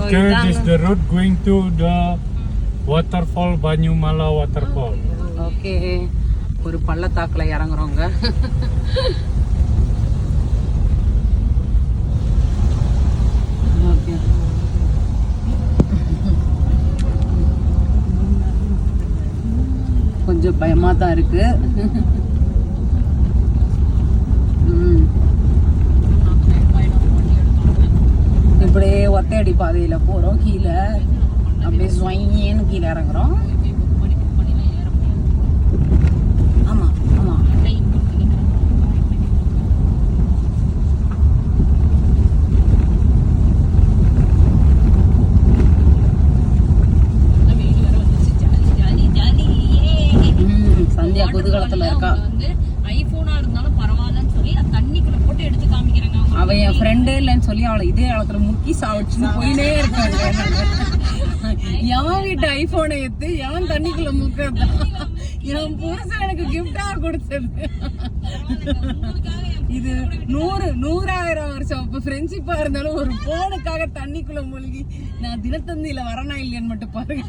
Okay, this is the route going to the waterfall Banyumala waterfall. Okay, ஒரு பள்ளத்தாக்குல இறங்குறோங்க. Okay. கொஞ்சம் பயமா தான் இருக்கு. இப்படியே ஒத்தையடி பாதையில போறோம், கீழே அப்படியே ஸ்வைன்னு கீழே இறங்குறோம். ஆமா ஆமா, சந்தியா குதூகலத்துல இருக்கா. ஐபோனா இருந்தாலும் பரவாயில்லன்னு சொல்லி தண்ணிக்குள்ள போட்டு எடுத்து காமிக்கிறாங்க. அவ என் ஃப்ரெண்டே இல்லைன்னு சொல்லி அவளை இதே காலத்துல முக்கி சாவடிச்சுன்னு போயினே இருக்காங்க. எவன் வீட்டு ஐபோனை எடுத்து எவன் தண்ணிக்குள்ள முக்கதான் என் புருஷன் எனக்கு கிஃப்டா கொடுத்தது. இது 100,000 வருஷம் ஃப்ரெண்ட்ஷிப்பா இருந்தாலும் ஒரு போனுக்காக தண்ணிக்குள்ள மூழ்கி நான் தினத்தந்தியில வரனா இல்லையான்னு மட்டும் பாருங்க.